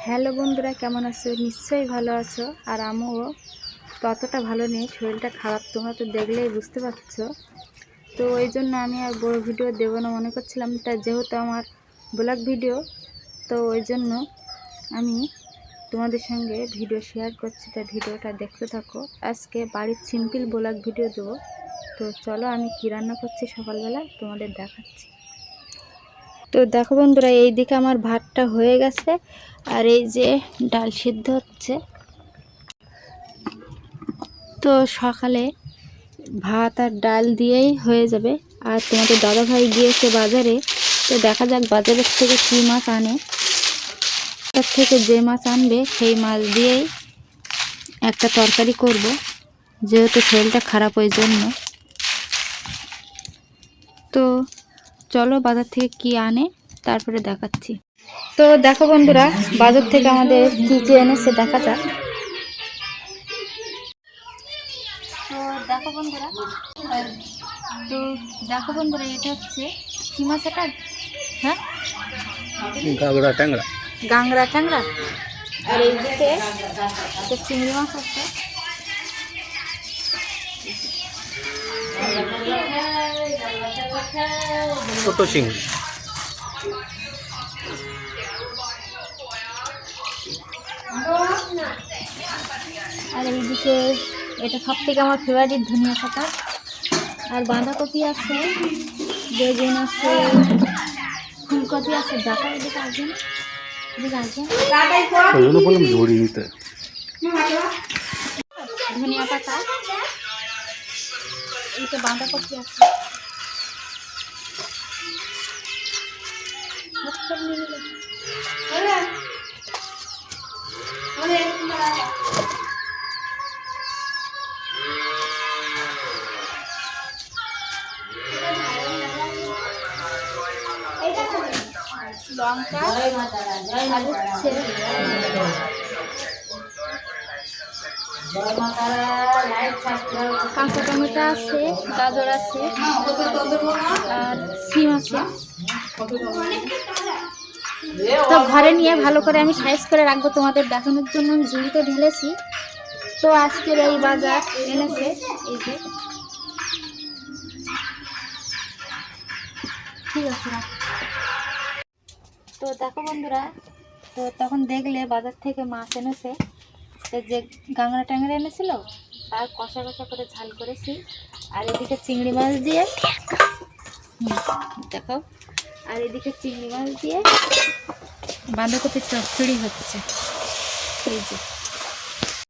Hello বন্ধুরা, কেমন আছো? নিশ্চয়ই ভালো আছো। আর আমিও ততটা ভালো নেই, শরীরটা খারাপ, তোমরা তো দেখলেই বুঝতে পারছো। তো ওই জন্য আমি আর বড় ভিডিও দেবো না মনে করছিলাম, তা যেহেতু আমার ব্লগ ভিডিও, তো ওই জন্য আমি তোমাদের সঙ্গে ভিডিও শেয়ার করছি। তা ভিডিওটা দেখতে থাকো। আজকে বাড়ির সিম্পল ব্লগ ভিডিও দেবো। তো চলো আমি কী রান্না করছি সকালবেলা তোমাদের দেখাচ্ছি। তো দেখো বন্ধুরা, এই দিকে আমার ভাতটা হয়ে গেছে আর এই যে ডাল সিদ্ধ হচ্ছে। তো সকালে ভাত আর ডাল দিয়েই হয়ে যাবে। আর তোমাদের দাদাভাই গিয়েছে বাজারে, তো দেখা যাক বাজারের থেকে কী মাছ আনে। তার থেকে যে মাছ আনবে সেই মাছ দিয়েই একটা তরকারি করব, যেহেতু শরীরটা খারাপ ওই জন্য। তো চলো বাজার থেকে কি আনে তারপরে দেখাচ্ছি। তো দেখো বন্ধুরা, বাজার থেকে আমাদের কি কি এনেছে দেখা যাক। তো দেখো বন্ধুরা, এটা হচ্ছে কি মাছ? এটা হ্যাঁ, গাংরা ট্যাংরা। আর এইদিকে চিংড়ি মাছ আছে। ছোট চিংড়ি। আর এইদিকে এটা সব থেকে আমার ফেভারিট ধনিয়া পাতা। আর বাঁধাকপি আছে, বেগুন আছে, ফুলকপি আছে। দেখা এদিকে আসবেন, ধনিয়া পাতা, এইটা বাঁধাকপি আছে। লঙ্কা আর হচ্ছে কাঁচা টমেটো আছে, গাজর আছে আর সিম আছে। তো ঘরে নিয়ে ভালো করে আমি সাইজ করে রাখবো তোমাদের দেখানোর জন্য। আমি ঝুড়িতে ঢেলেছি। তো আজকের এই বাজার এনেছে এই যে, ঠিক আছে। তো দেখো বন্ধুরা, তো তখন দেখলে বাজার থেকে মাছ এনেছে, যে গাংরা ট্যাংরা এনেছিল আর কষা কষা করে ঝাল করেছি। আর এদিকে চিংড়ি মাছ দিয়ে দেখো, আর এদিকে চিংড়ি মাছ দিয়ে বাঁধাকপির চচ্চড়ি হচ্ছে এই যে।